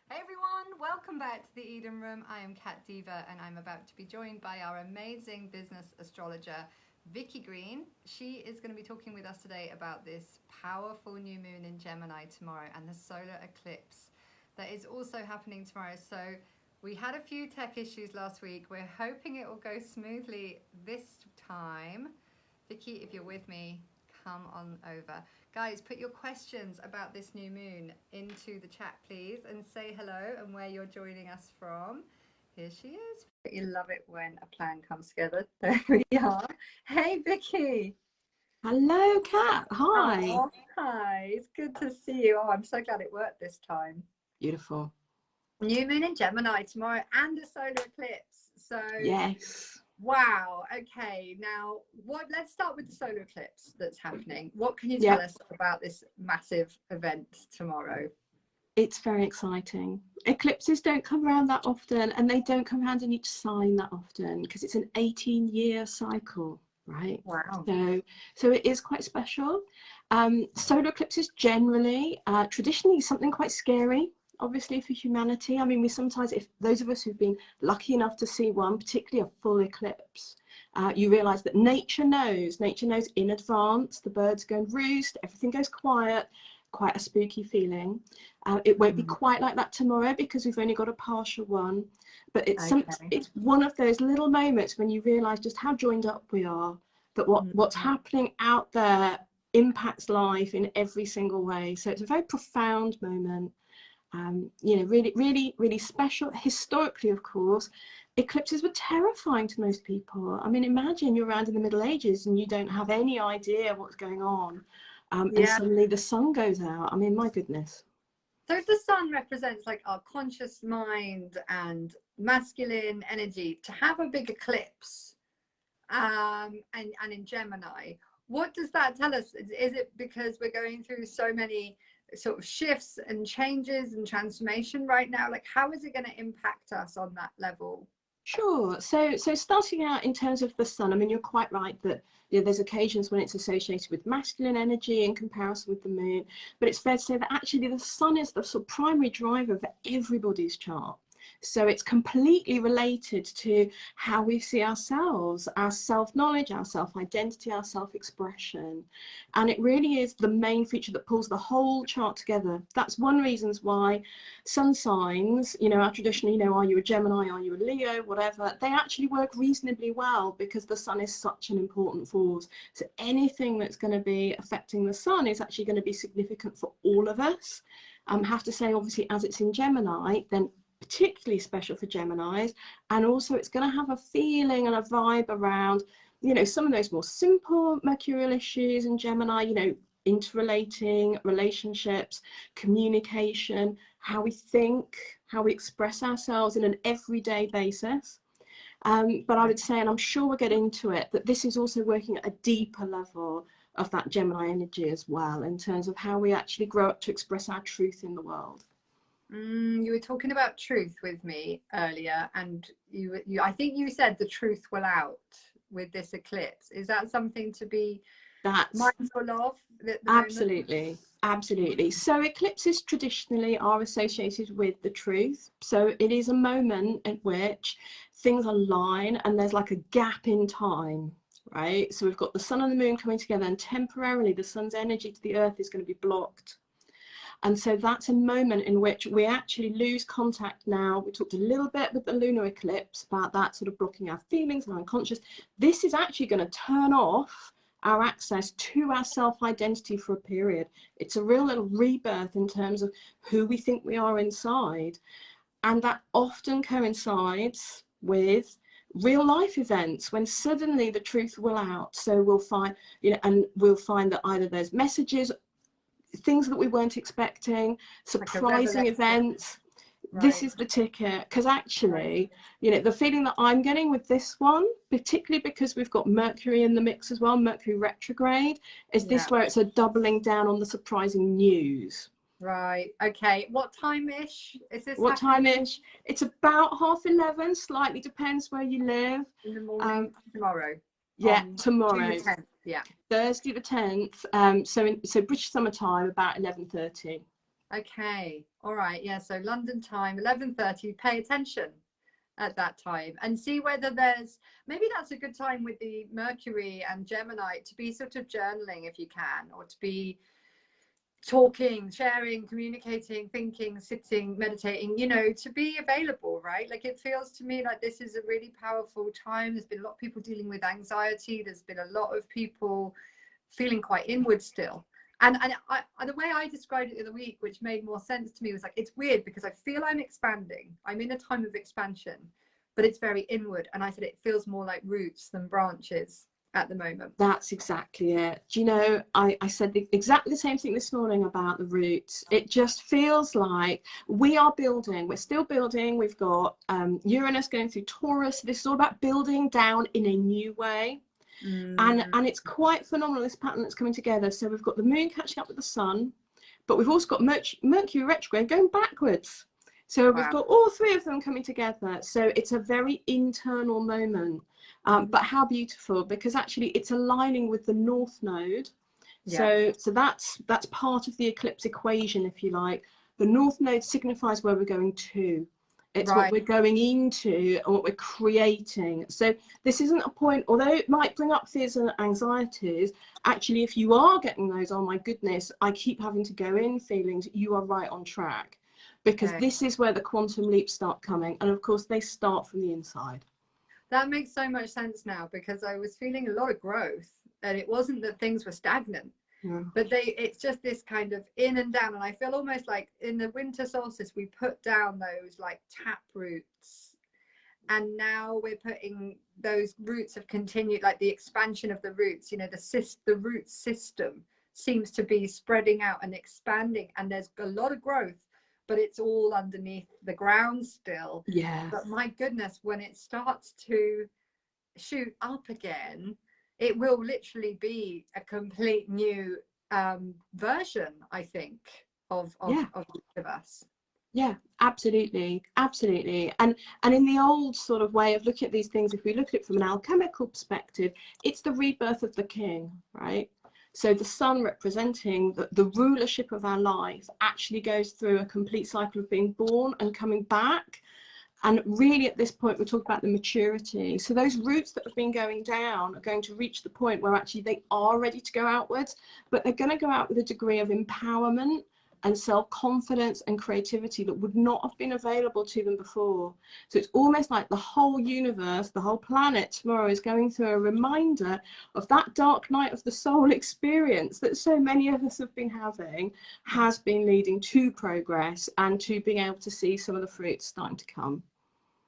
Hey everyone, welcome back to the Eden Room. I am Kat Diva and I'm about to be joined by our amazing business astrologer, Vicky Green. She is going to be talking with us today about this powerful new moon in Gemini tomorrow and the solar eclipse that is also happening tomorrow. So we had a few tech issues last week. We're hoping it will go smoothly this time. Vicky, if you're with me, come on over. Guys, put your questions about this new moon into the chat, please, and say hello and where you're joining us from. Here she is. You love it when a plan comes together. There we are. Hey, Vicky. Hello, Kat. Hi. Oh, hi. It's good to see you. Oh, I'm so glad it worked this time. Beautiful. New moon in Gemini tomorrow and a solar eclipse. So yes. Wow. Okay. Now, let's start with the solar eclipse that's happening. What can you tell us about this massive event tomorrow? It's very exciting. Eclipses don't come around that often, and they don't come around in each sign that often because it's an 18-year cycle, right? Wow. So it is quite special. Solar eclipses generally, traditionally, something quite scary. Obviously for humanity. I mean, we sometimes, if those of us who've been lucky enough to see one, particularly a full eclipse, you realize that nature knows in advance. The birds go and roost, everything goes quiet, quite a spooky feeling. It won't be quite like that tomorrow because we've only got a partial one, but it's one of those little moments when you realize just how joined up we are, that what's happening out there impacts life in every single way. So it's a very profound moment. Really special. Historically, of course, eclipses were terrifying to most people. I mean, imagine you're around in the Middle Ages and you don't have any idea what's going on, and suddenly the sun goes out. I mean, my goodness. So the sun represents like our conscious mind and masculine energy. To have a big eclipse, and in Gemini, what does that tell us? Is it because we're going through so many sort of shifts and changes and transformation right now? Like, how is it going to impact us on that level? Sure. So starting out in terms of the sun, I mean, you're quite right that there's occasions when it's associated with masculine energy in comparison with the moon, but it's fair to say that actually the sun is the sort of primary driver for everybody's chart. So it's completely related to how we see ourselves, our self-knowledge, our self-identity, our self-expression. And it really is the main feature that pulls the whole chart together. That's one reason why sun signs, are traditionally, are you a Gemini, are you a Leo, whatever, they actually work reasonably well because the sun is such an important force. So anything that's going to be affecting the sun is actually going to be significant for all of us. I have to say, obviously, as it's in Gemini, then particularly special for Geminis, and also it's going to have a feeling and a vibe around, some of those more simple mercurial issues in Gemini, interrelating relationships, communication, how we think, how we express ourselves in an everyday basis. But I would say, and I'm sure we'll get into it, that this is also working at a deeper level of that Gemini energy as well, in terms of how we actually grow up to express our truth in the world. You were talking about truth with me earlier, and you I think you said the truth will out with this eclipse. Is that something to be mindful of? Absolutely. So eclipses traditionally are associated with the truth. So it is a moment at which things align and there's like a gap in time, right? So we've got the sun and the moon coming together, and temporarily the sun's energy to the earth is going to be blocked. And so that's a moment in which we actually lose contact now. We talked a little bit with the lunar eclipse about that sort of blocking our feelings and our unconscious. This is actually going to turn off our access to our self-identity for a period. It's a real little rebirth in terms of who we think we are inside. And that often coincides with real life events when suddenly the truth will out. So we'll find, that either there's messages, things that we weren't expecting, surprising events. This is the ticket, because actually, the feeling that I'm getting with this one, particularly because we've got Mercury in the mix as well, Mercury retrograde, is this where it's a doubling down on the surprising news. Right. Okay. What time-ish is this? What time-ish? It's about 11:30, slightly depends where you live. In the morning tomorrow. Yeah, tomorrow. June 10th, Thursday the 10th. So British summer time, about 11:30. Okay. All right. Yeah. So London time, 11:30. Pay attention at that time and see whether there's, maybe that's a good time with the Mercury and Gemini to be sort of journaling if you can, or to be talking, sharing, communicating, thinking, sitting, meditating, you know, to be available, right? Like, it feels to me like this is a really powerful time. There's been a lot of people dealing with anxiety. There's been a lot of people feeling quite inward still. And the way I described it the other week, which made more sense to me, was like, it's weird because I feel I'm expanding. I'm in a time of expansion, but it's very inward. And I said it feels more like roots than branches at the moment. That's exactly it. Do you know, I said exactly the same thing this morning about the roots. It just feels like we are building, we're still building. We've got Uranus going through Taurus. This is all about building down in a new way. And it's quite phenomenal, this pattern that's coming together. So we've got the moon catching up with the sun, but we've also got Mercury retrograde going backwards. So we've got all three of them coming together. So it's a very internal moment. But how beautiful, because actually it's aligning with the North Node. So that's part of the eclipse equation, if you like. The North Node signifies where we're going to. It's what we're going into and what we're creating. So this isn't a point, although it might bring up fears and anxieties, actually, if you are getting those, oh my goodness, I keep having to go in feelings, you are right on track. Because this is where the quantum leaps start coming. And of course, they start from the inside. That makes so much sense now, because I was feeling a lot of growth, and it wasn't that things were stagnant. But it's just this kind of in and down. And I feel almost like in the winter solstice, we put down those like tap roots. And now we're putting those roots have continued, like the expansion of the roots, you know, the root system seems to be spreading out and expanding. And there's a lot of growth, but it's all underneath the ground still. Yeah. But my goodness, when it starts to shoot up again, it will literally be a complete new version, I think, of each of us. Yeah, absolutely, absolutely. And in the old sort of way of looking at these things, if we look at it from an alchemical perspective, it's the rebirth of the king, right? So the sun, representing the rulership of our life, actually goes through a complete cycle of being born and coming back. And really at this point, we're talking about the maturity. So those roots that have been going down are going to reach the point where actually they are ready to go outwards, but they're going to go out with a degree of empowerment and self-confidence and creativity that would not have been available to them before. So it's almost like the whole universe, the whole planet tomorrow is going through a reminder of that dark night of the soul experience that so many of us have been having, has been leading to progress and to being able to see some of the fruits starting to come.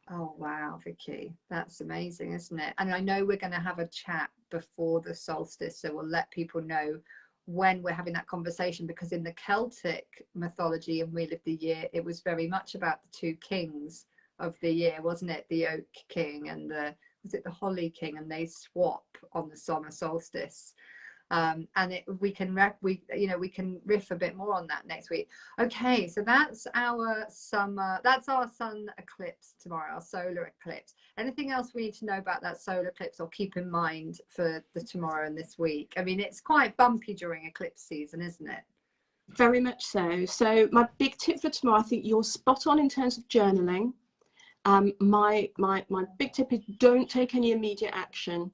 Oh, wow, Vicky, that's amazing, isn't it? And I know we're going to have a chat before the solstice, so we'll let people know when we're having that conversation, because in the Celtic mythology and Wheel of the Year, it was very much about the two kings of the year, wasn't it? The Oak King and was it the Holly King, and they swap on the summer solstice. And we can riff a bit more on that next week. Okay, so that's our sun eclipse tomorrow, our solar eclipse. Anything else we need to know about that solar eclipse or keep in mind for the tomorrow and this week? I mean, it's quite bumpy during eclipse season, isn't it? Very much so. So my big tip for tomorrow, I think you're spot on in terms of journaling. My big tip is don't take any immediate action.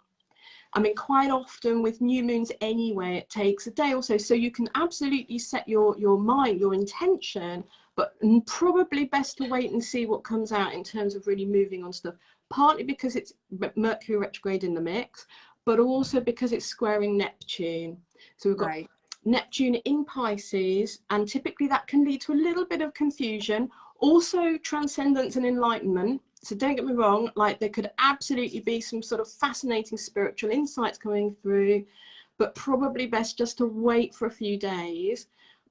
I mean, quite often with new moons anyway, it takes a day or so. So you can absolutely set your mind, your intention, but probably best to wait and see what comes out in terms of really moving on stuff. Partly because it's Mercury retrograde in the mix, but also because it's squaring Neptune. So we've got Neptune in Pisces, and typically that can lead to a little bit of confusion. Also transcendence and enlightenment. So don't get me wrong, like there could absolutely be some sort of fascinating spiritual insights coming through, but probably best just to wait for a few days.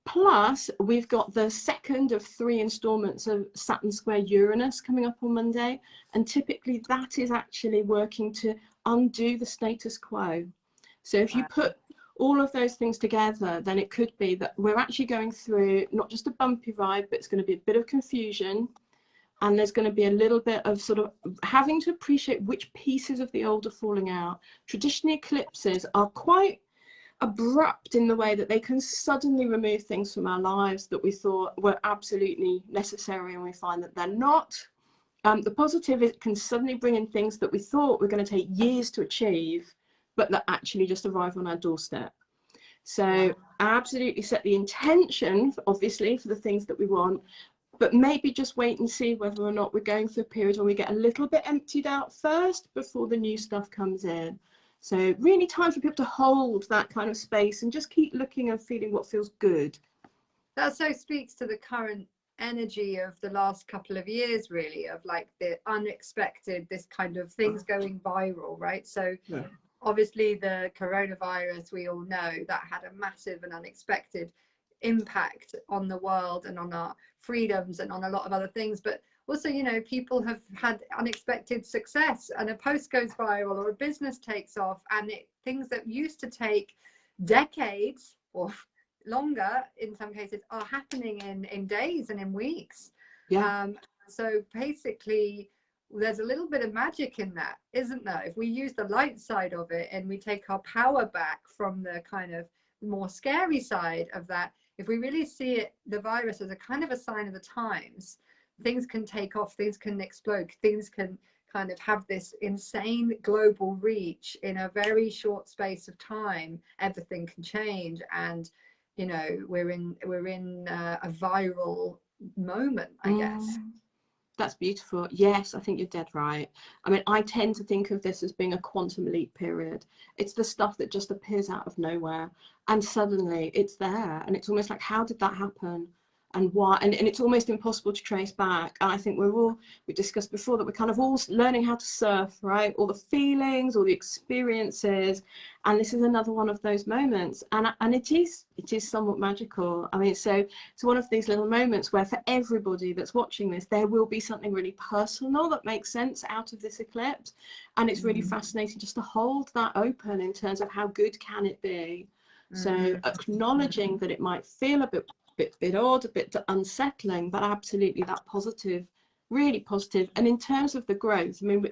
Plus, we've got the second of 3 installments of Saturn square Uranus coming up on Monday. And typically that is actually working to undo the status quo. So if you put all of those things together, then it could be that we're actually going through not just a bumpy ride, but it's going to be a bit of confusion. And there's going to be a little bit of sort of having to appreciate which pieces of the old are falling out. Traditionally, eclipses are quite abrupt in the way that they can suddenly remove things from our lives that we thought were absolutely necessary, and we find that they're not. The positive is it can suddenly bring in things that we thought were going to take years to achieve, but that actually just arrive on our doorstep. So absolutely set the intention, obviously, for the things that we want, but maybe just wait and see whether or not we're going through a period where we get a little bit emptied out first before the new stuff comes in. So really time for people to hold that kind of space and just keep looking and feeling what feels good. That so speaks to the current energy of the last couple of years, really, of like the unexpected, this kind of things going viral, right? So obviously the coronavirus, we all know that had a massive and unexpected impact on the world and on our freedoms and on a lot of other things. But also, you know, people have had unexpected success, and a post goes viral or a business takes off, and things that used to take decades or longer in some cases are happening in days and in weeks. So basically there's a little bit of magic in that, isn't there? If we use the light side of it and we take our power back from the kind of more scary side of that, if we really see it, the virus, as a kind of a sign of the times, things can take off, things can explode, things can kind of have this insane global reach in a very short space of time. Everything can change, and you know, we're in a viral moment, I guess. That's beautiful. Yes, I think you're dead right. I mean, I tend to think of this as being a quantum leap period. It's the stuff that just appears out of nowhere, and suddenly it's there, and it's almost like, how did that happen? And why? And it's almost impossible to trace back. And I think we discussed before that we're kind of all learning how to surf, right? All the feelings, all the experiences, and this is another one of those moments. And it is somewhat magical. I mean, so it's one of these little moments where for everybody that's watching this, there will be something really personal that makes sense out of this eclipse, and it's really fascinating just to hold that open in terms of how good can it be. So acknowledging that it might feel a bit odd, a bit unsettling, but absolutely that positive, really positive. And in terms of the growth, I mean,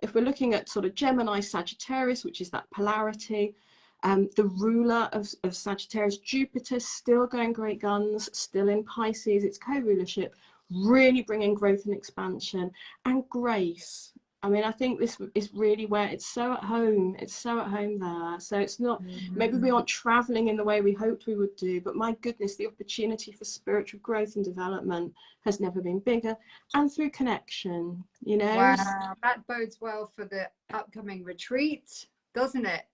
if we're looking at sort of Gemini Sagittarius, which is that polarity, the ruler of Sagittarius, Jupiter, still going great guns, still in Pisces, its co-rulership, really bringing growth and expansion and grace. I mean, I think this is really where it's so at home. It's so at home there. So it's not, maybe we aren't traveling in the way we hoped we would do, but my goodness, the opportunity for spiritual growth and development has never been bigger, and through connection, you know. Wow, that bodes well for the upcoming retreat, doesn't it?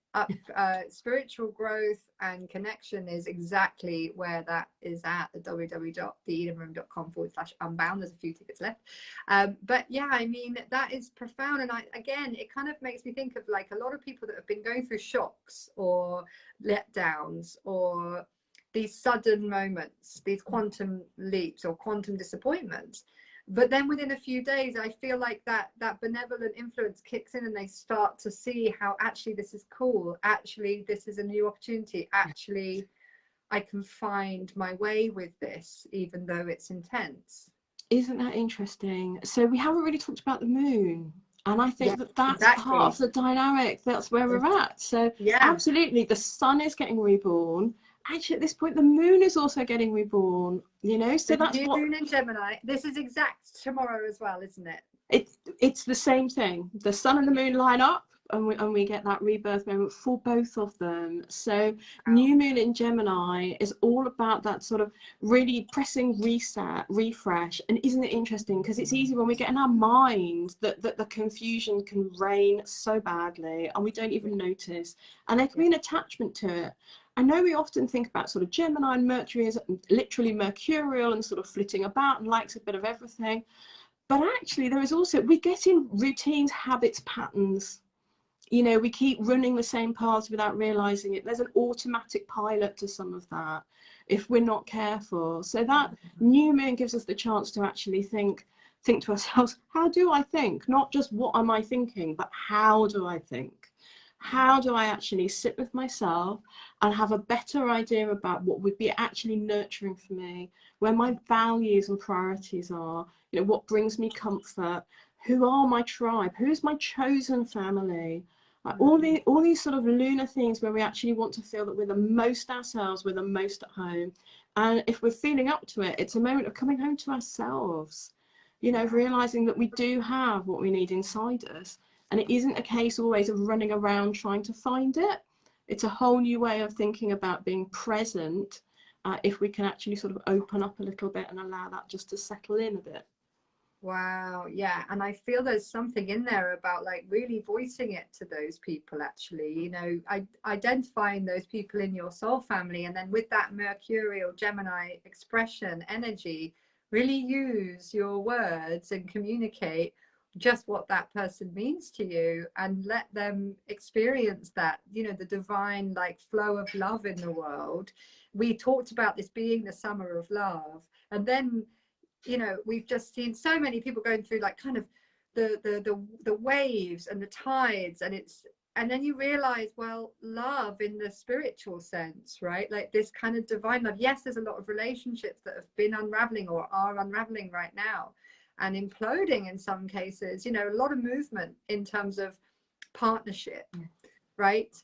Spiritual growth and connection is exactly where that is at www.theedenroom.com/unbound. There's a few tickets left, but yeah, I mean, that is profound. And again, it kind of makes me think of like a lot of people that have been going through shocks or letdowns or these sudden moments, these quantum leaps or quantum disappointments. But then within a few days, I feel like that benevolent influence kicks in, and they start to see how actually this is cool. Actually, this is a new opportunity. Actually, I can find my way with this, even though it's intense. Isn't that interesting? So we haven't really talked about the moon. And I think that's part of the dynamic. That's where we're at. So absolutely, the sun is getting reborn. Actually, at this point, the moon is also getting reborn, you know. So that's what moon in Gemini. This is exact tomorrow as well, isn't it? It's the same thing. The sun and the moon line up, and we get that rebirth moment for both of them. So new moon in Gemini is all about that sort of really pressing reset, refresh. And isn't it interesting? Because it's easy when we get in our mind that the confusion can reign so badly, and we don't even notice. And there can be an attachment to it. I know we often think about sort of Gemini and Mercury as literally mercurial and sort of flitting about and likes a bit of everything. But actually, there is also, we get in routines, habits, patterns. You know, we keep running the same paths without realizing it. There's an automatic pilot to some of that if we're not careful. So that new moon gives us the chance to actually think to ourselves, how do I think? Not just what am I thinking, but how do I think? How do I actually sit with myself and have a better idea about what would be actually nurturing for me, where my values and priorities are, you know, what brings me comfort, who are my tribe, who's my chosen family, Like all these sort of lunar things where we actually want to feel that we're the most ourselves, we're the most at home. And if we're feeling up to it, it's a moment of coming home to ourselves, you know, of realizing that we do have what we need inside us. And it isn't a case always of running around trying to find it. It's a whole new way of thinking about being present, if we can actually sort of open up a little bit and allow that just to settle in a bit. Wow, yeah, and I feel there's something in there about like really voicing it to those people, actually, you know, identifying those people in your soul family, and then with that Mercurial Gemini expression energy, really use your words and communicate just what that person means to you, and let them experience that, you know, the divine like flow of love in the world. We talked about this being the summer of love, and then, you know, we've just seen so many people going through like kind of the waves and the tides, and then you realize, well, love in the spiritual sense, right, like this kind of divine love. Yes, there's a lot of relationships that have been unraveling or are unraveling right now and imploding in some cases, you know, a lot of movement in terms of partnership, right?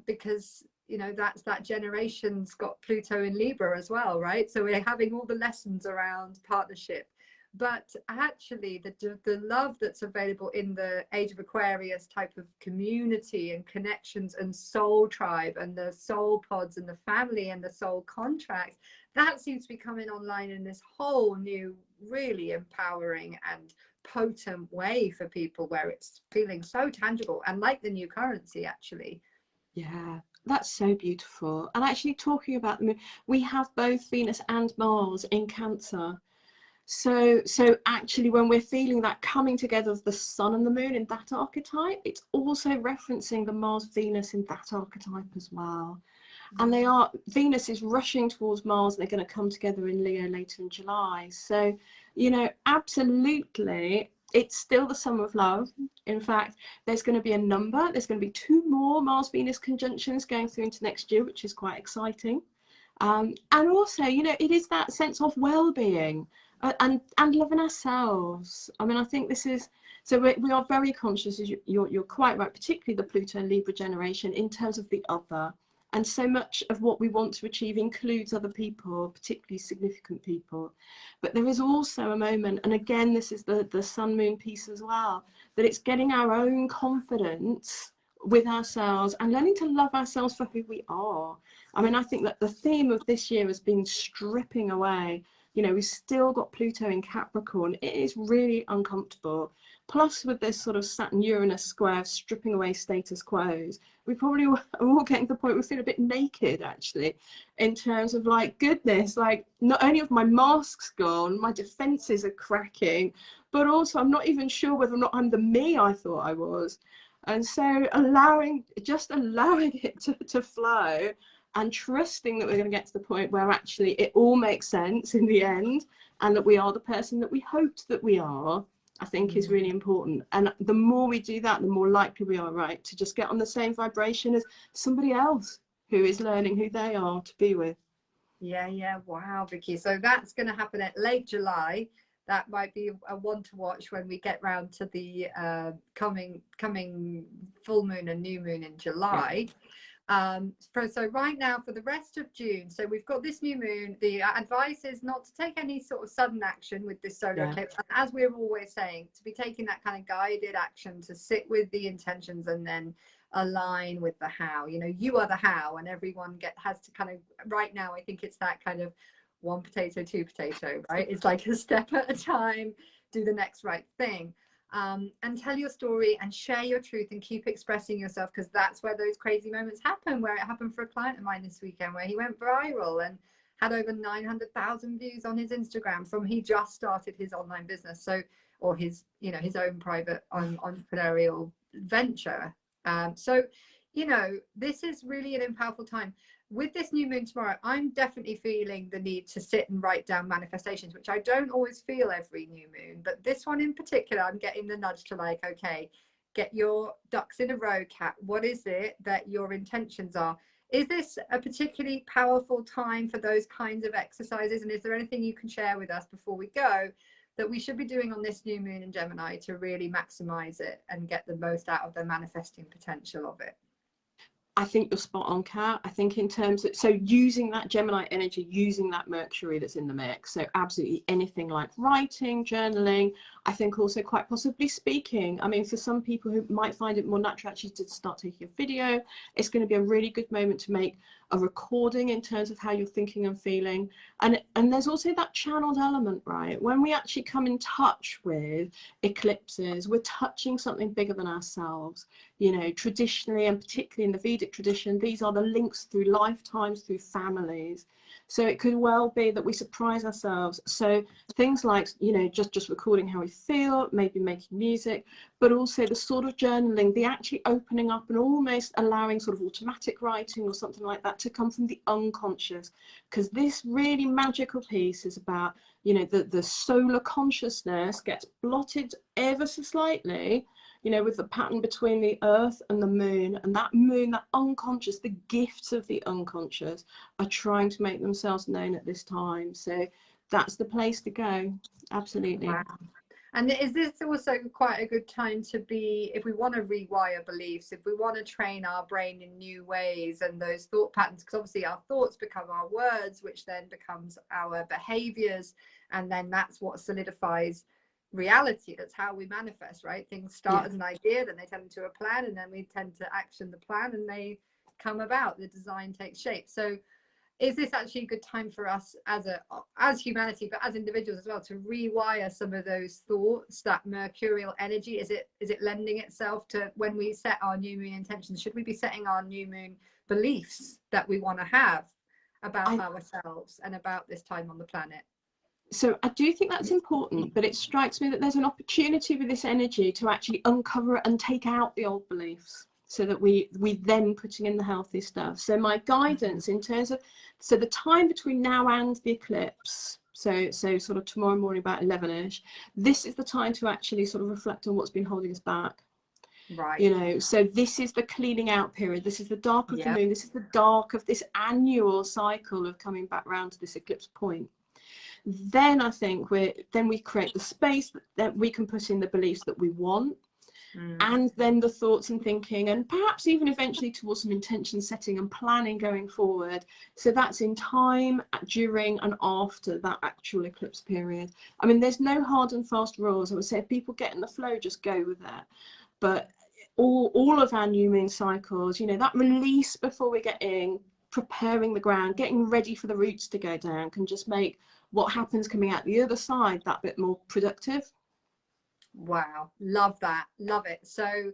Because, you know, that's that generation's got Pluto in Libra as well, right? So we're having all the lessons around partnership, but actually the love that's available in the age of Aquarius type of community and connections and soul tribe and the soul pods and the family and the soul contracts, that seems to be coming online in this whole new, really empowering and potent way for people, where it's feeling so tangible and like the new currency, actually. Yeah, that's so beautiful. And actually talking about the moon, we have both Venus and Mars in Cancer. So actually when we're feeling that coming together of the sun and the moon in that archetype, it's also referencing the Mars Venus in that archetype as well. And Venus is rushing towards Mars, and they're going to come together in Leo later in July. So, you know, absolutely, it's still the summer of love. In fact, there's going to be there's going to be 2 more Mars-Venus conjunctions going through into next year, which is quite exciting. And also, you know, it is that sense of well-being, and loving ourselves. I mean, I think this is, so we are very conscious, as you're quite right, particularly the Pluto and Libra generation, in terms of the other. And so much of what we want to achieve includes other people, particularly significant people. But there is also a moment, and again, this is the sun moon piece as well, that it's getting our own confidence with ourselves and learning to love ourselves for who we are. I mean, I think that the theme of this year has been stripping away. You know, we've still got Pluto in Capricorn. It is really uncomfortable. Plus, with this sort of Saturn-Uranus square stripping away status quos, we probably are all getting to the point we feel a bit naked, actually, in terms of like, goodness, like not only have my masks gone, my defenses are cracking, but also I'm not even sure whether or not I'm the me I thought I was. And so just allowing it to flow, and trusting that we're going to get to the point where actually it all makes sense in the end, and that we are the person that we hoped that we are, I think is really important. And the more we do that, the more likely we are, right, to just get on the same vibration as somebody else who is learning who they are to be with. Yeah. Wow, Vicky. So that's going to happen at late July. That might be a one to watch when we get round to the coming full moon and new moon in July. So right now for the rest of June, so we've got this new moon. The advice is not to take any sort of sudden action with this solar eclipse, and as we're always saying, to be taking that kind of guided action, to sit with the intentions and then align with the how. You know, you are the how, and everyone has to kind of, right now I think it's that kind of 1 potato 2 potato, right? It's like a step at a time, do the next right thing. And tell your story and share your truth and keep expressing yourself, because that's where those crazy moments happen, where it happened for a client of mine this weekend, where he went viral and had over 900,000 views on his Instagram from he just started his online business, so, or his, you know, his own private entrepreneurial venture. So, you know, this is really an powerful time. With this new moon tomorrow, I'm definitely feeling the need to sit and write down manifestations, which I don't always feel every new moon, but this one in particular, I'm getting the nudge to like, okay, get your ducks in a row, Kat. What is it that your intentions are? Is this a particularly powerful time for those kinds of exercises? And is there anything you can share with us before we go that we should be doing on this new moon in Gemini to really maximize it and get the most out of the manifesting potential of it? I think you're spot on, Kat. I think in terms of, so using that Gemini energy, using that Mercury that's in the mix, so absolutely anything like writing, journaling, I think also quite possibly speaking. I mean, for some people who might find it more natural actually to start taking a video, it's going to be a really good moment to make a recording in terms of how you're thinking and feeling. And there's also that channeled element, right? When we actually come in touch with eclipses, we're touching something bigger than ourselves. You know, traditionally, and particularly in the Vedic tradition, these are the links through lifetimes, through families. So it could well be that we surprise ourselves. So things like, you know, just recording how we feel, maybe making music, but also the sort of journaling, the actually opening up and almost allowing sort of automatic writing or something like that to come from the unconscious. Because this really magical piece is about, you know, the solar consciousness gets blotted ever so slightly, you know, with the pattern between the earth and the moon, and that moon, that unconscious, the gifts of the unconscious are trying to make themselves known at this time. So that's the place to go. Absolutely. Wow. And is this also quite a good time to be, if we want to rewire beliefs, if we want to train our brain in new ways and those thought patterns, because obviously our thoughts become our words, which then becomes our behaviors, and then that's what solidifies reality. That's how we manifest, right? Things start as an idea, then they turn into a plan, and then we tend to action the plan and they come about, the design takes shape. So is this actually a good time for us as humanity, but as individuals as well, to rewire some of those thoughts, that mercurial energy? Is it lending itself to, when we set our new moon intentions, should we be setting our new moon beliefs that we want to have about ourselves and about this time on the planet? So I do think that's important, but it strikes me that there's an opportunity with this energy to actually uncover and take out the old beliefs, so that we then putting in the healthy stuff. So my guidance in terms of, so the time between now and the eclipse, so sort of tomorrow morning about 11ish, this is the time to actually sort of reflect on what's been holding us back. Right. You know, so this is the cleaning out period. This is the dark of the moon. This is the dark of this annual cycle of coming back round to this eclipse point. Then I think we create the space that we can put in the beliefs that we want, and then the thoughts and thinking, and perhaps even eventually towards some intention setting and planning going forward. So that's in time, during and after that actual eclipse period. I mean, there's no hard and fast rules. I would say if people get in the flow, just go with it. But all of our new moon cycles, you know, that release before we get in, preparing the ground, getting ready for the roots to go down, can just make what happens coming out the other side that bit more productive. Wow, love that, love it. So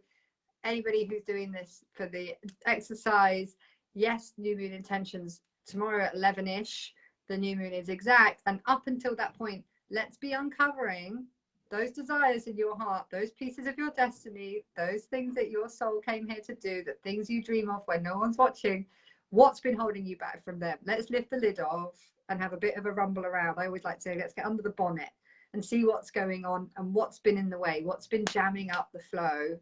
anybody who's doing this for the exercise, yes, new moon intentions tomorrow at 11ish, the new moon is exact, and up until that point, let's be uncovering those desires in your heart, those pieces of your destiny, those things that your soul came here to do, the things you dream of when no one's watching. What's been holding you back from them? Let's lift the lid off and have a bit of a rumble around. I always like to say, let's get under the bonnet and see what's going on and what's been in the way, what's been jamming up the flow,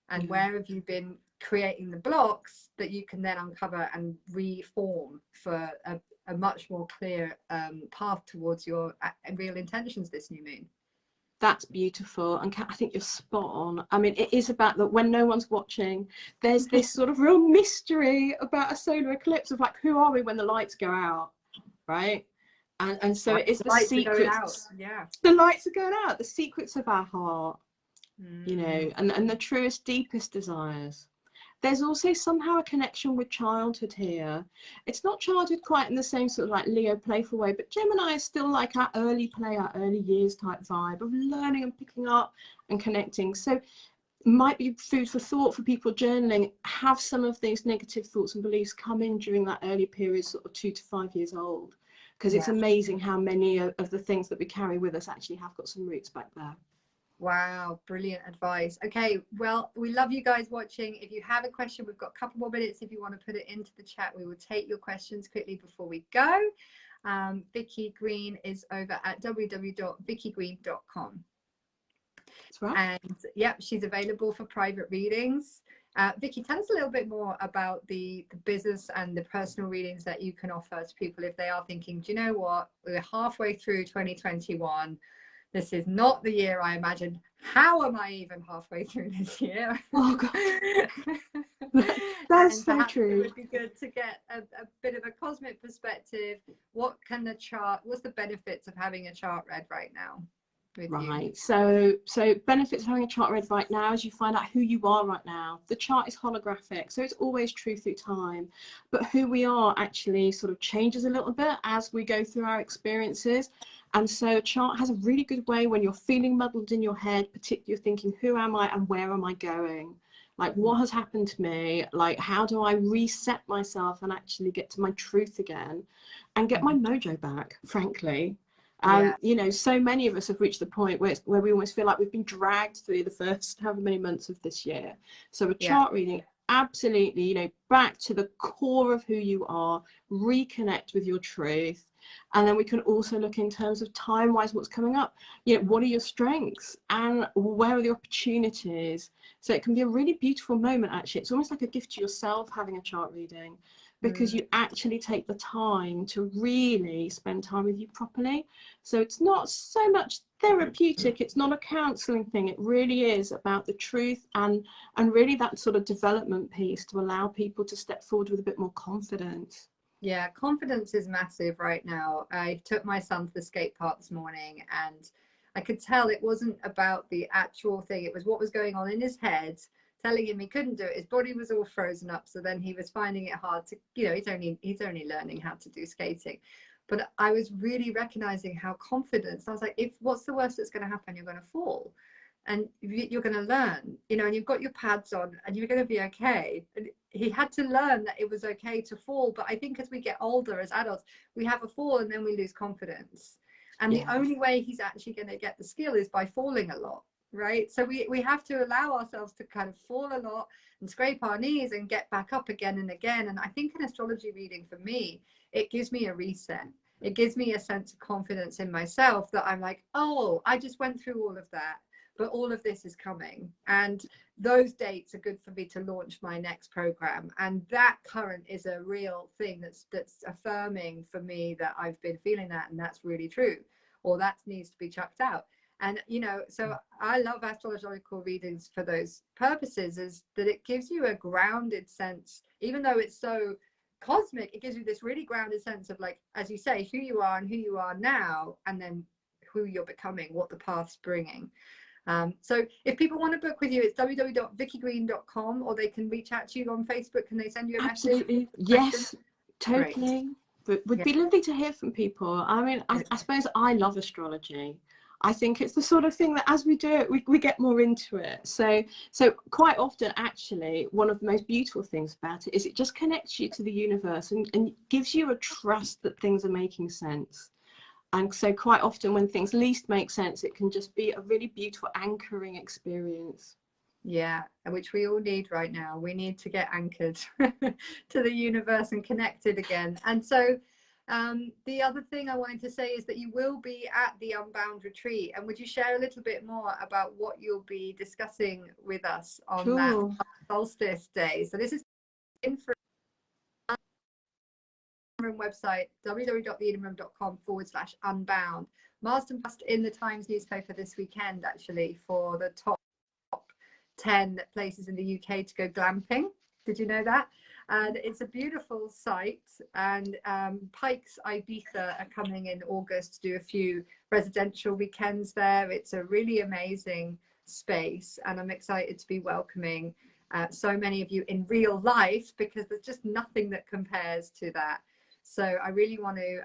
and where have you been creating the blocks that you can then uncover and reform for a much more clear path towards your real intentions this new moon. That's beautiful, and I think you're spot on. I mean, it is about that when no one's watching, there's this sort of real mystery about a solar eclipse of like, who are we when the lights go out, right? And so it is the secrets. Yeah, the lights are going out, the secrets of our heart, you know, and the truest, deepest desires. There's also somehow a connection with childhood here. It's not childhood quite in the same sort of like Leo playful way, but Gemini is still like our early play, our early years type vibe of learning and picking up and connecting. So might be food for thought for people journaling. Have some of these negative thoughts and beliefs come in during that early period, sort of 2 to 5 years old, because it's amazing how many of the things that we carry with us actually have got some roots back there. Wow, brilliant advice. Okay, well, we love you guys watching. If you have a question, we've got a couple more minutes. If you want to put it into the chat, we will take your questions quickly before we go. Vicky Green is over at www.vickygreen.com. That's right. And yep, she's available for private readings. Vicky, tell us a little bit more about the business and the personal readings that you can offer to people if they are thinking, do you know what, we're halfway through 2021. This is not the year I imagined. How am I even halfway through this year? Oh God, that's And so perhaps it true. would be good to get a bit of a cosmic perspective. What can the chart, what's the benefits of having a chart read right now with you? Right, so benefits of having a chart read right now is you find out who you are right now. The chart is holographic, so it's always true through time, but who we are actually sort of changes a little bit as we go through our experiences. And so a chart has a really good way when you're feeling muddled in your head, particularly you're thinking, who am I and where am I going? Like, what has happened to me? Like, how do I reset myself and actually get to my truth again and get my mojo back, frankly? And, Yeah. you know, so many of us have reached the point where we almost feel like we've been dragged through the first however many months of this year. So a chart reading, absolutely, you know, back to the core of who you are, reconnect with your truth. And then we can also look in terms of time-wise, what's coming up. You know, what are your strengths and where are the opportunities? So it can be a really beautiful moment, actually. It's almost like a gift to yourself having a chart reading, because you actually take the time to really spend time with you properly. So it's not so much therapeutic, it's not a counseling thing, it really is about the truth and really that sort of development piece to allow people to step forward with a bit more confidence. Yeah, confidence is massive right now. I took my son to the skate park this morning and I could tell it wasn't about the actual thing. It was what was going on in his head, telling him he couldn't do it. His body was all frozen up. So then he was finding it hard to, you know, he's only learning how to do skating. But I was really recognizing how confidence, I was like, what's the worst that's going to happen? You're going to fall and you're going to learn, you know, and you've got your pads on and you're going to be okay. And he had to learn that it was okay to fall. But I think as we get older, as adults, we have a fall and then we lose confidence. And the only way he's actually going to get the skill is by falling a lot, right? So we have to allow ourselves to kind of fall a lot and scrape our knees and get back up again and again. And I think an astrology reading for me, it gives me a reset. It gives me a sense of confidence in myself that I'm like, oh, I just went through all of that, but all of this is coming. And those dates are good for me to launch my next program. And that current is a real thing that's affirming for me that I've been feeling that, and that's really true, or that needs to be chucked out. And, you know, so I love astrological readings for those purposes, is that it gives you a grounded sense, even though it's so cosmic, it gives you this really grounded sense of, like, as you say, who you are and who you are now, and then who you're becoming, what the path's bringing. So if people want to book with you, it's www.vickygreen.com, or they can reach out to you on Facebook. Can they send you a message? Absolutely, yes, totally. But it would be lovely to hear from people. I mean, I suppose I love astrology. I think it's the sort of thing that as we do it, we get more into it. So quite often, actually, one of the most beautiful things about it is it just connects you to the universe and gives you a trust that things are making sense. And so quite often when things least make sense, it can just be a really beautiful anchoring experience. Yeah, which we all need right now. We need to get anchored to the universe and connected again. And so the other thing I wanted to say is that you will be at the Unbound retreat. And would you share a little bit more about what you'll be discussing with us on that solstice day? So this is info website, www.theedenroom.com/unbound. Marston passed in the Times newspaper this weekend, actually, for the top 10 places in the UK to go glamping. Did you know that? And it's a beautiful site. And Pikes Ibiza are coming in August to do a few residential weekends there. It's a really amazing space, and I'm excited to be welcoming so many of you in real life, because there's just nothing that compares to that. So I really want to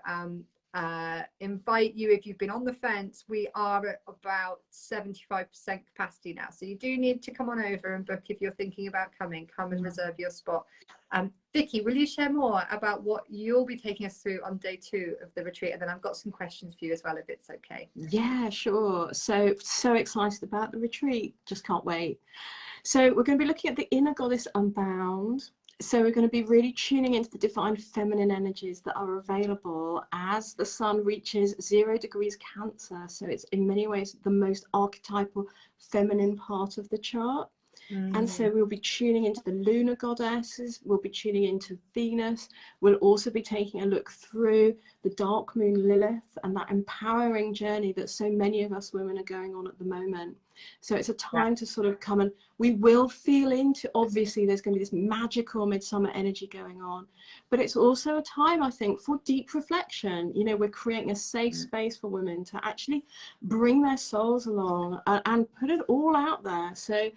invite you. If you've been on the fence, we are at about 75% capacity now, so you do need to come on over and book. If you're thinking about coming, come and reserve your spot. Vicky, will you share more about what you'll be taking us through on day 2 of the retreat? And then I've got some questions for you as well, if it's okay. Yeah, sure. So excited about the retreat, just can't wait. So we're going to be looking at the inner goddess Unbound. So we're going to be really tuning into the divine feminine energies that are available as the sun reaches 0 degrees Cancer. So it's in many ways the most archetypal feminine part of the chart. And so we'll be tuning into the lunar goddesses, we'll be tuning into Venus, we'll also be taking a look through the dark moon Lilith and that empowering journey that so many of us women are going on at the moment. So it's a time to sort of come, and we will feel into, obviously there's going to be this magical midsummer energy going on, but it's also a time, I think, for deep reflection. You know, we're creating a safe space for women to actually bring their souls along and put it all out there. So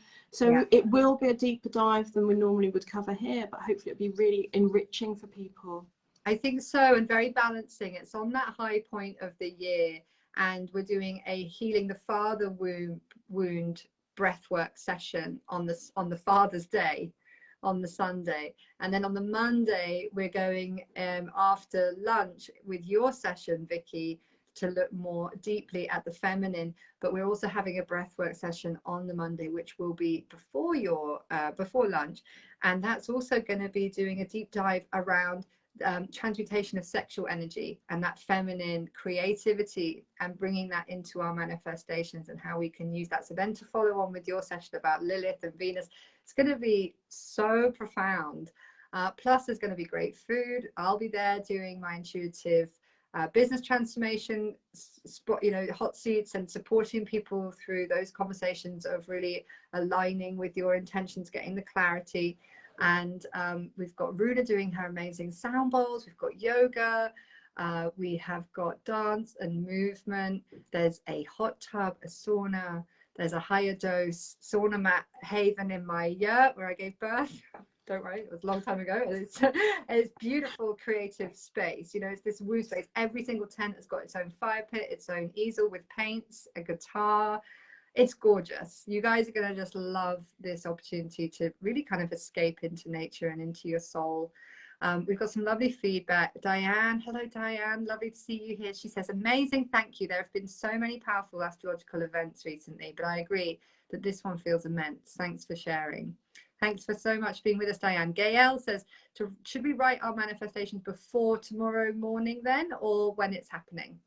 it will be a deeper dive than we normally would cover here, but hopefully it'll be really enriching for people. I think so, and very balancing. It's on that high point of the year, and we're doing a healing the father wound breathwork session on the Father's Day, on the Sunday, and then on the Monday we're going after lunch with your session, Vicky, to look more deeply at the feminine. But we're also having a breathwork session on the Monday, which will be before your before lunch, and that's also going to be doing a deep dive around transmutation of sexual energy and that feminine creativity, and bringing that into our manifestations and how we can use that. So then to follow on with your session about Lilith and Venus, it's going to be so profound. Plus there's going to be great food. I'll be there doing my intuitive business transformation spot, you know, hot seats, and supporting people through those conversations of really aligning with your intentions, getting the clarity. And we've got Runa doing her amazing sound bowls, we've got yoga, we have got dance and movement, there's a hot tub, a sauna, there's a higher dose sauna mat haven in my yurt where I gave birth. Don't worry, it was a long time ago. It's beautiful creative space, you know, it's this woo space. Every single tent has got its own fire pit, its own easel with paints, a guitar. It's gorgeous. You guys are going to just love this opportunity to really kind of escape into nature and into your soul. We've got some lovely feedback. Diane, hello Diane, lovely to see you here. She says, amazing, thank you. There have been so many powerful astrological events recently, but I agree that this one feels immense. Thanks for sharing. Thanks for so much being with us, Diane. Gail says, should we write our manifestations before tomorrow morning then, or when it's happening?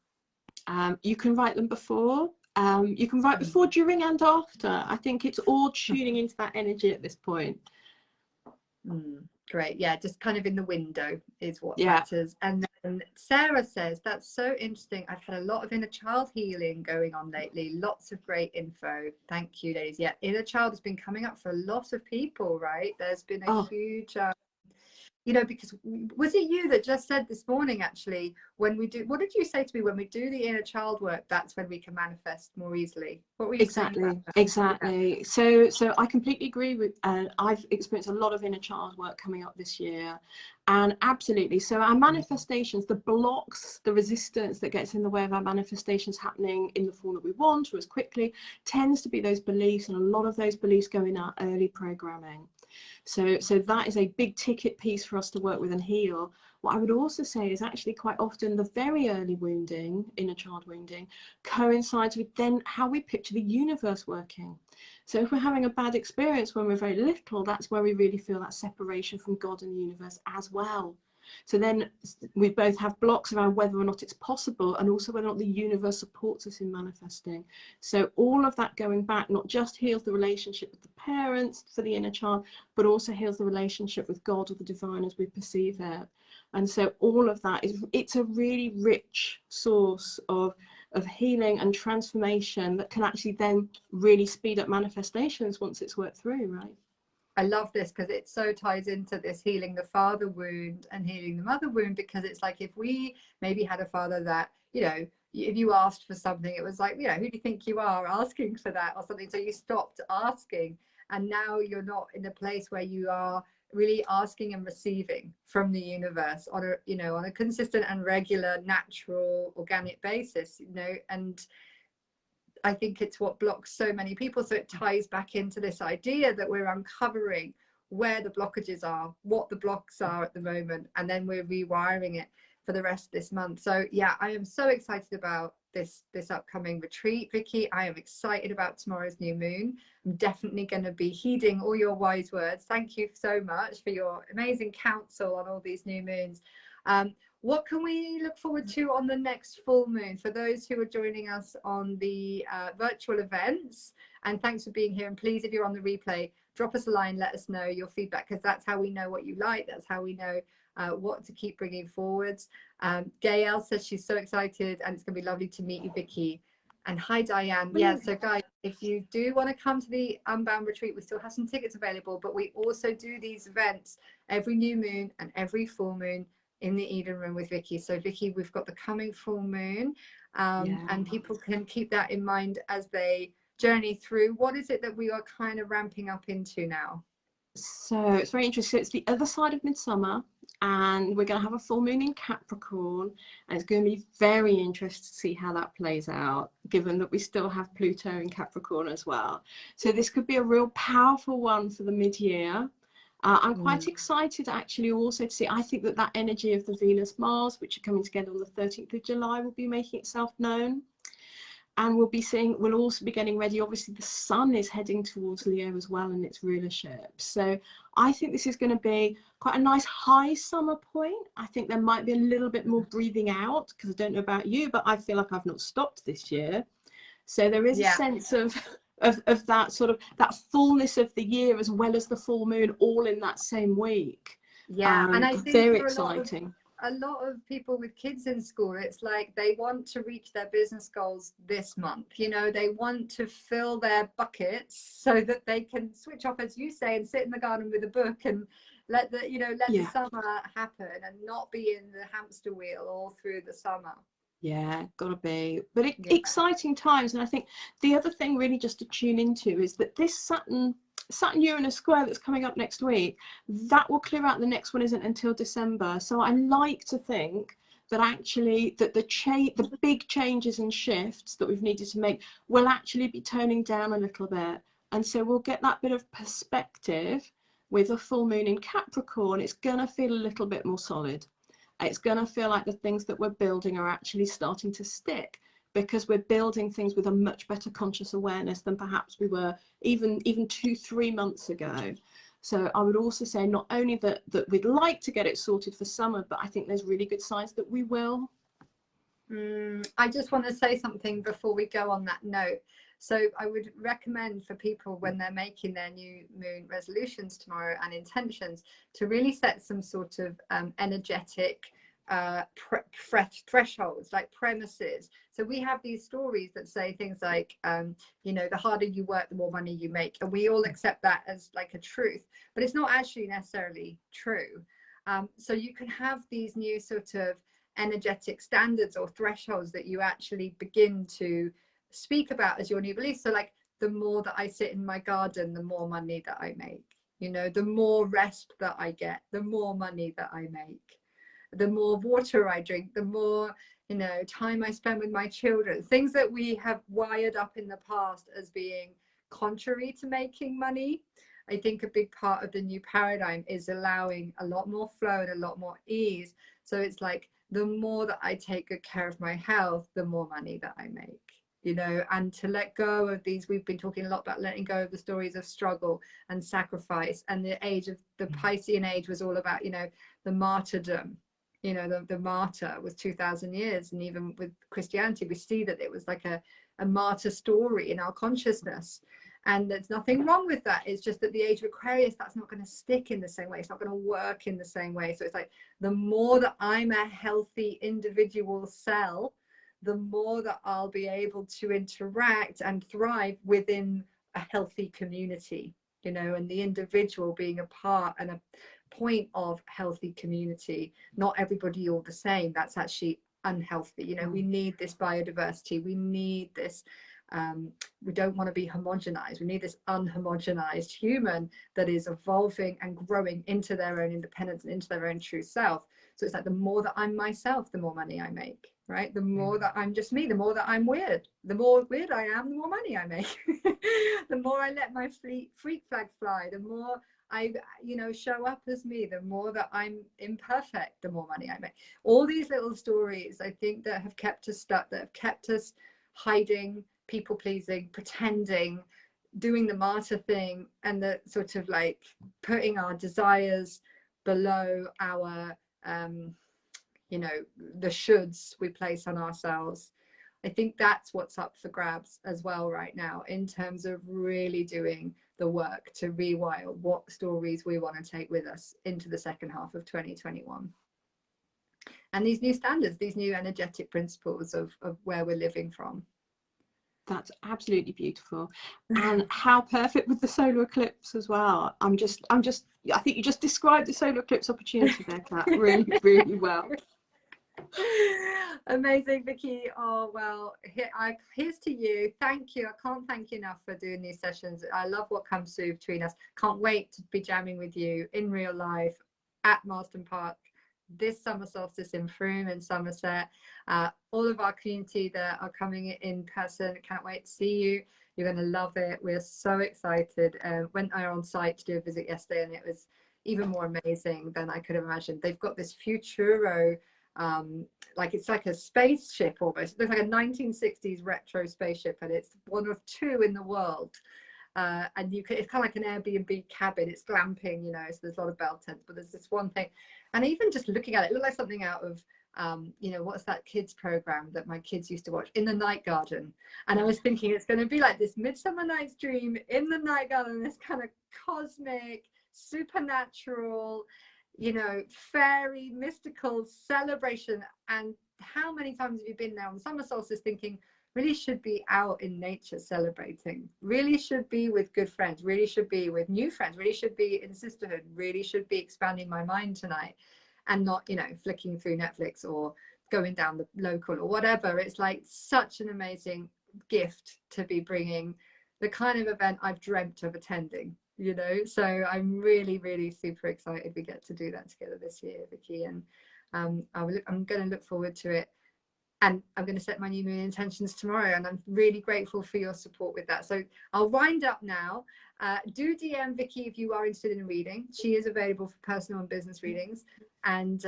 You can write them before. You can write before, during and after. I think it's all tuning into that energy at this point. Great. Yeah, just kind of in the window is what matters. And then Sarah says, that's so interesting. I've had a lot of inner child healing going on lately. Lots of great info. Thank you, ladies. Yeah, inner child has been coming up for a lot of people, right? There's been a huge you know, because was it you that just said this morning, actually, when we do, what did you say to me, when we do the inner child work, that's when we can manifest more easily? What were you saying about that? Exactly. So I completely agree with, I've experienced a lot of inner child work coming up this year, and absolutely. So our manifestations, the blocks, the resistance that gets in the way of our manifestations happening in the form that we want or as quickly, tends to be those beliefs, and a lot of those beliefs go in our early programming. So that is a big ticket piece for us to work with and heal. What I would also say is actually quite often the very early wounding, inner child wounding, coincides with then how we picture the universe working. So if we're having a bad experience when we're very little, that's where we really feel that separation from God and the universe as well. So then we both have blocks around whether or not it's possible, and also whether or not the universe supports us in manifesting. So all of that going back not just heals the relationship with the parents for the inner child, but also heals the relationship with God or the divine as we perceive it. And so all of that it's a really rich source of healing and transformation that can actually then really speed up manifestations once it's worked through, right? I love this because it so ties into this healing the father wound and healing the mother wound, because it's like, if we maybe had a father that, you know, if you asked for something, it was like, you know, who do you think you are asking for that or something? So you stopped asking, and now you're not in a place where you are really asking and receiving from the universe on a, you know, on a consistent and regular, natural, organic basis, you know. And I think it's what blocks so many people. So it ties back into this idea that we're uncovering where the blockages are, what the blocks are at the moment, and then we're rewiring it for the rest of this month. So yeah, I am so excited about this upcoming retreat, Vicky. I am excited about tomorrow's new moon. I'm definitely going to be heeding all your wise words. Thank you so much for your amazing counsel on all these new moons. What can we look forward to on the next full moon for those who are joining us on the virtual events? And thanks for being here. And please, if you're on the replay, drop us a line, let us know your feedback, because that's how we know what you like. That's how we know what to keep bringing forwards. Gail says she's so excited and it's going to be lovely to meet you, Vicky. And hi, Diane. Yeah, so guys, if you do want to come to the Unbound retreat, we still have some tickets available, but we also do these events every new moon and every full moon in the Eden Room with Vicky. So Vicky, we've got the coming full moon, and people can keep that in mind as they journey through. What is it that we are kind of ramping up into now? So it's very interesting. It's the other side of midsummer, and we're going to have a full moon in Capricorn, and it's going to be very interesting to see how that plays out, given that we still have Pluto in Capricorn as well. So this could be a real powerful one for the mid-year. I'm quite excited actually also to see, I think that that energy of the Venus-Mars, which are coming together on the 13th of July, will be making itself known. And we'll also be getting ready. Obviously, the sun is heading towards Leo as well in its rulership. So I think this is going to be quite a nice high summer point. I think there might be a little bit more breathing out, because I don't know about you, but I feel like I've not stopped this year. So there is a sense of that sort of that fullness of the year, as well as the full moon, all in that same week. And I think very for exciting. A lot of people with kids in school, it's like they want to reach their business goals this month. You know, they want to fill their buckets so that they can switch off, as you say, and sit in the garden with a book and let the summer happen and not be in the hamster wheel all through the summer. Yeah, gotta be. But exciting times. And I think the other thing really just to tune into is that this Saturn-Uranus square that's coming up next week, that will clear out. The next one isn't until December. So I like to think that actually that the big changes and shifts that we've needed to make will actually be toning down a little bit. And so we'll get that bit of perspective with a full moon in Capricorn. It's going to feel a little bit more solid. It's going to feel like the things that we're building are actually starting to stick, because we're building things with a much better conscious awareness than perhaps we were even 2-3 months ago. So I would also say not only that we'd like to get it sorted for summer, but I think there's really good signs that we will. I just want to say something before we go on that note. So I would recommend for people, when they're making their new moon resolutions tomorrow and intentions, to really set some sort of energetic thresholds, like premises. So we have these stories that say things like, the harder you work, the more money you make. And we all accept that as like a truth, but it's not actually necessarily true. So you can have these new sort of energetic standards or thresholds that you actually begin to speak about as your new beliefs. So like, the more that I sit in my garden, the more money that I make. The more rest that I get, the more money that I make. The more water I drink, the more time I spend with my children. Things that we have wired up in the past as being contrary to making money. I think a big part of the new paradigm is allowing a lot more flow and a lot more ease. So it's like, the more that I take good care of my health, the more money that I make. And to let go of these, we've been talking a lot about letting go of the stories of struggle and sacrifice. And the age of the Piscean age was all about, the martyrdom. The martyr was 2,000 years. And even with Christianity, we see that it was like a martyr story in our consciousness. And there's nothing wrong with that. It's just that the age of Aquarius, that's not going to stick in the same way. It's not going to work in the same way. So it's like, the more that I'm a healthy individual cell, the more that I'll be able to interact and thrive within a healthy community, and the individual being a part and a point of healthy community. Not everybody all the same. That's actually unhealthy. We need this biodiversity. We need this. We don't want to be homogenized. We need this unhomogenized human that is evolving and growing into their own independence and into their own true self. So it's like, the more that I'm myself, the more money I make, right? The more that I'm just me, the more that I'm weird. The more weird I am, the more money I make. The more I let my freak flag fly, the more I show up as me, the more that I'm imperfect, the more money I make. All these little stories, I think, that have kept us stuck, that have kept us hiding, people pleasing, pretending, doing the martyr thing, and the sort of like putting our desires below our the shoulds we place on ourselves. I think that's what's up for grabs as well right now, in terms of really doing the work to rewire what stories we want to take with us into the second half of 2021. And these new standards, these new energetic principles of where we're living from. That's absolutely beautiful. And how perfect with the solar eclipse as well. I think you just described the solar eclipse opportunity there, Kat, really, really well. Amazing, Vicky. Oh, well, here's to you. Thank you. I can't thank you enough for doing these sessions. I love what comes through between us. Can't wait to be jamming with you in real life at Marston Park this summer solstice in Frome in Somerset. All of our community that are coming in person, can't wait to see you. You're going to love it. We're so excited. Went on site to do a visit yesterday, and it was even more amazing than I could have imagined. They've got this Futuro, like it's like a spaceship almost. It looks like a 1960s retro spaceship, and it's one of two in the world. And it's kind of like an Airbnb cabin. It's glamping, you know, so there's a lot of bell tents, but there's this one thing. And even just looking at it, it looked like something out of, you know, what's that kids program that my kids used to watch, In the Night Garden. And I was thinking it's going to be like this Midsummer Night's Dream in the night garden, this kind of cosmic, supernatural, you know, fairy, mystical celebration. And how many times have you been there on the summer solstice thinking, really should be out in nature celebrating, really should be with good friends, really should be with new friends, really should be in sisterhood, really should be expanding my mind tonight, and not, you know, flicking through Netflix or going down the local or whatever. It's like such an amazing gift to be bringing, the kind of event I've dreamt of attending, you know. So I'm really, really super excited we get to do that together this year, Vicky, and I'm going to look forward to it. And I'm going to set my new moon intentions tomorrow, and I'm really grateful for your support with that. So I'll wind up now. Do DM Vicky if you are interested in a reading. She is available for personal and business readings. And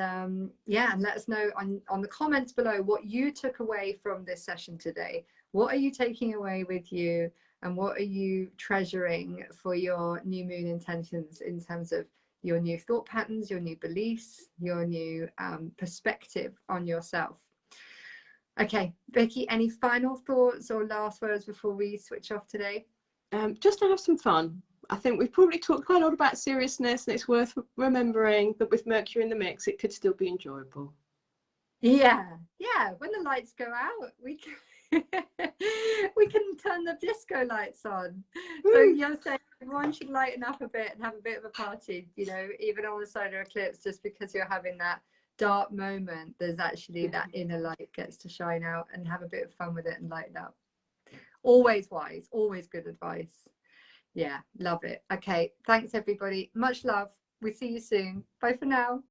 yeah, and let us know on the comments below what you took away from this session today. What are you taking away with you, and what are you treasuring for your new moon intentions in terms of your new thought patterns, your new beliefs, your new perspective on yourself? Okay, Vicky, any final thoughts or last words before we switch off today? Just to have some fun. I think we've probably talked quite a lot about seriousness, and it's worth remembering that with Mercury in the mix, it could still be enjoyable. Yeah, when the lights go out, we can we can turn the disco lights on. So you're saying everyone should lighten up a bit and have a bit of a party, you know, even on the solar eclipse, just because you're having that dark moment, there's actually that inner light gets to shine out, and have a bit of fun with it and lighten up. Always wise, always good advice. Yeah, love it. Okay, thanks everybody, much love. We see you soon. Bye for now.